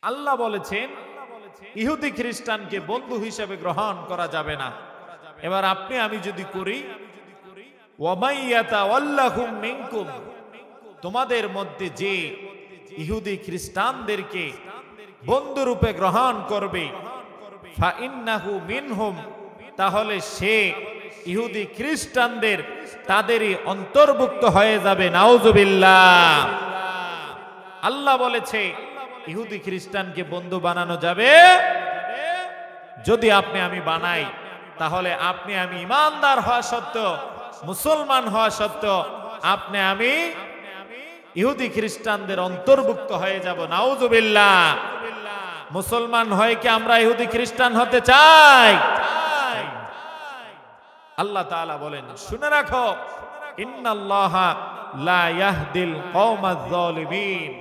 আল্লাহ বলেছেন ইহুদি খ্রিস্টানকে বন্ধু হিসেবে গ্রহণ করা যাবে না। এবার আপনি আমি যদি করি, ওয়ামাইয়াতাওয়াল্লাহুম মিনকুম, তোমাদের মধ্যে যে ইহুদি খ্রিস্টানদেরকে বন্ধুরূপে গ্রহণ করবে, ফাইন্নাহু মিনহুম, তাহলে সে ইহুদি খ্রিস্টানদের তাদেরই অন্তর্ভুক্ত হয়ে যাবে। নাউজুবিল্লাহ। আল্লাহ বলেছে ইহুদি খ্রিস্টানকে বন্ধু বানানো যাবে যদি আপনি আমি বানাই, তাহলে আপনি আমি ইমানদার হওয়া সত্ত্বেও, মুসলমান হওয়া সত্ত্বেও আপনি আমি ইহুদি খ্রিস্টানদের অন্তর্ভুক্ত হয়ে যাব। নাউজুবিল্লাহ। মুসলমান হয়ে কি আমরা ইহুদি খ্রিস্টান হতে চাই? আল্লাহ তাআলা বলেন, শুনে রাখো, ইন্নাল্লাহা লা ইয়াহদিল কওমাজ যালিমিন,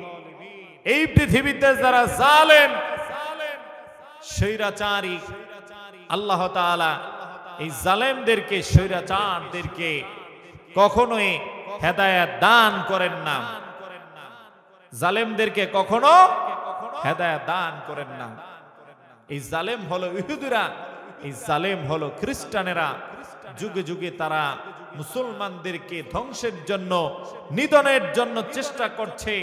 এই পৃথিবীতে যারা জালেম, স্বৈরাচারী, আল্লাহ তাআলা এই জালেমদেরকে, স্বৈরাচারদেরকে কখনোই হেদায়েত দান করেন না। জালেমদেরকে কখনো হেদায়েত দান করেন না। এই জালেম হলো ইহুদিরা, এই জালেম হলো খ্রিস্টানেরা। যুগে যুগে তারা মুসলমানদেরকে ধ্বংসের জন্য, নিধনের জন্য চেষ্টা করছে।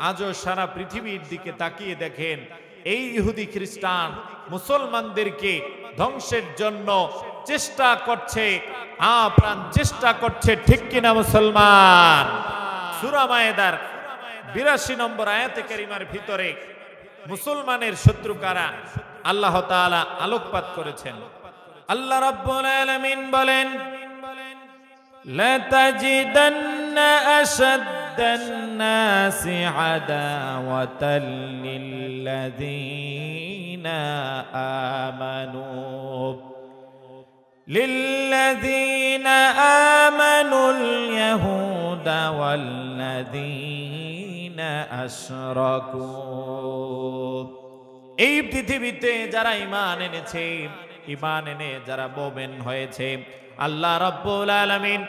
আজও সারা পৃথিবীর দিকে তাকিয়ে দেখেন, এই ইহুদি খ্রিস্টান মুসলমানদেরকে ধ্বংসের জন্য চেষ্টা করছে, আপ্রাণ চেষ্টা করছে। ঠিক কিনা মুসলমান? সূরা মায়েদার ৮২ নম্বর আয়াতে কারিমার ভিতরে মুসলমানের শত্রু কারা আল্লাহ তাআলা আলোকপাত করেছেন। আল্লাহ রাব্বুল আলামিন বলেন, লা তাজিদান্না আশাদ্দান নাসি আদাওয়াতাল লিল্লাযীনা আমানুল ইয়াহুদা ওয়াল্লাযীনা আশরাকু। এই পৃথিবীতে যারা ঈমান এনেছে, ঈমান এনে যারা মুমিন হয়েছে, আল্লাহ রাব্বুল আলামিন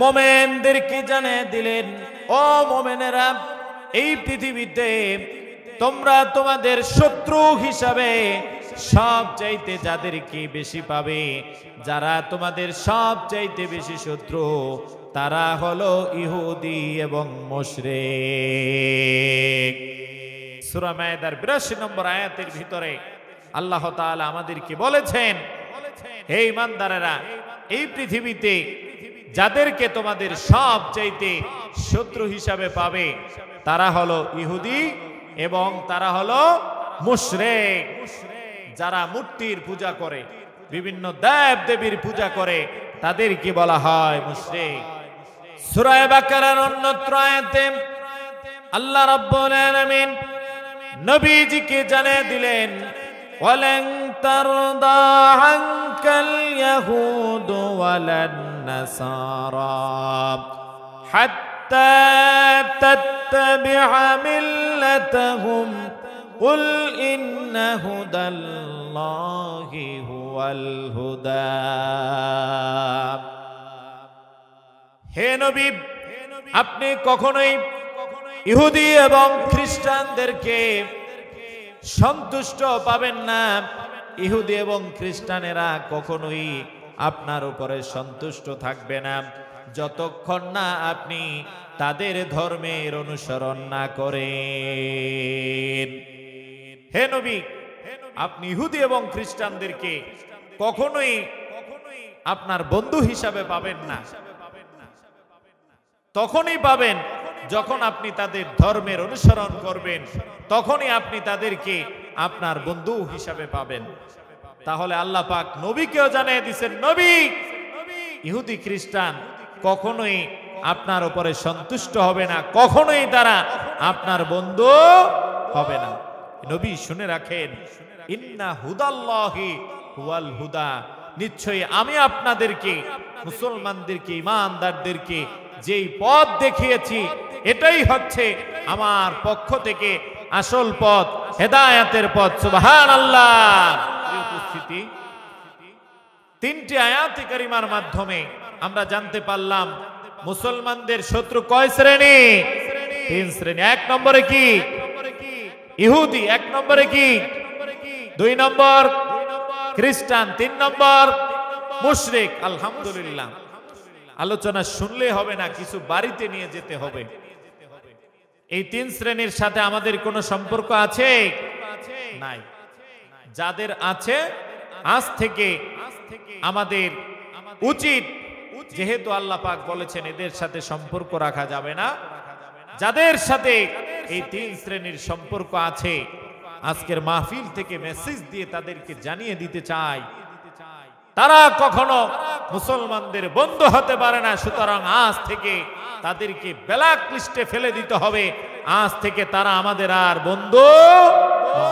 মুমিনদেরকে জানিয়ে দিলেন, ও মুমিনেরা, এই পৃথিবীতে তোমরা তোমাদের শত্রু হিসাবে সবচাইতে যাদেরকে বেশি পাবে, যারা তোমাদের সবচাইতে বেশি শত্রু, তারা হলো ইহুদি এবং মুশরিক। সূরা মায়েদার ৮২ নম্বর আয়াতের ভিতরে আল্লাহ তাআলা আমাদেরকে বলেছেন, হে ঈমানদারেরা, এই পৃথিবীতে যাদেরকে তোমাদের সবচাইতে শত্রু হিসাবে পাবে, তারা হলো ইহুদি এবং তারা হলো মুশরিক। যারা মূর্তির পূজা করে, বিভিন্ন দেব দেবীর পূজা করে, তাদেরকে বলা হয় মুশরিক। সূরা বাকারার অন্যত্র আয়াতে আল্লাহ রাব্বুল আলামিন নবীজিকে জানিয়ে দিলেন, ওয়ালান তারদা আনকাল ইয়াহুদু ওয়ালান নাসারা হাত্তা তাত্তাবিআ মিল্লাতাহুম কুল ইন্না হুদাল্লাহি হুয়াল হুদা। হে নবী, আপনি কখনোই ইহুদি এবং খ্রিস্টানদেরকে সন্তুষ্ট পাবেন না। ইহুদি এবং খ্রিস্টানেরা কখনোই আপনার উপরে সন্তুষ্ট থাকবে না যতক্ষণ না আপনি তাদের ধর্মের অনুসরণ না করেন। হে নবী, আপনি ইহুদি এবং খ্রিস্টানদেরকে কখনোই আপনার বন্ধু হিসাবে পাবেন না। তখনই পাবেন যখন আপনি তাদের ধর্মের অনুসরণ করবেন, তখনই আপনি তাদেরকে আপনার বন্ধু হিসাবে পাবেন। তাহলে আল্লাহ পাক নবীকেও জানিয়ে দিয়েছেন, নবী, ইহুদি খ্রিস্টান কখনোই আপনার উপরে সন্তুষ্ট হবে না, কখনোই তারা আপনার বন্ধু হবে না। নবী শুনে রাখেন, ইন্না হুদাল্লাহি হুয়াল হুদা, নিশ্চয়ই আমি আপনাদেরকে, মুসলমানদেরকে, ঈমানদারদেরকে যেই পথ দেখিয়েছি, এটাই হচ্ছে আমার পক্ষ থেকে আসল পথ, হেদায়েতের পথ। সুবহানাল্লাহ। উপস্থিতি, তিনটি আয়াতে কারিমার মাধ্যমে আমরা জানতে পারলাম মুসলমানদের শত্রু কয় শ্রেণী? তিন শ্রেণী। এক নম্বরে কি? ইহুদি 1 নম্বরে কি, 2 নম্বর খ্রিস্টান, 3 নম্বর মুশরিক। আলহামদুলিল্লাহ, আলোচনা শুনলে হবে না, কিছু বাড়িতে নিয়ে যেতে হবে। এই 3 শ্রেণীর সাথে আমাদের কোনো সম্পর্ক আছে? নাই। যাদের আছে, আজ থেকে আমাদের উচিত, যেহেতু আল্লাহ পাক বলেছেন এদের সাথে সম্পর্ক রাখা যাবে না, যাদের সাথে এই 3 শ্রেণীর সম্পর্ক আছে, আজকের মাহফিল থেকে মেসেজ দিয়ে তাদেরকে জানিয়ে দিতে চাই, তারা কখনো মুসলমানদের বন্ধু হতে পারে না। সুতরাং আজ থেকে তাদেরকে ব্ল্যাক লিস্টে ফেলে দিতে হবে। আজ থেকে তারা আমাদের আর বন্ধু নয়।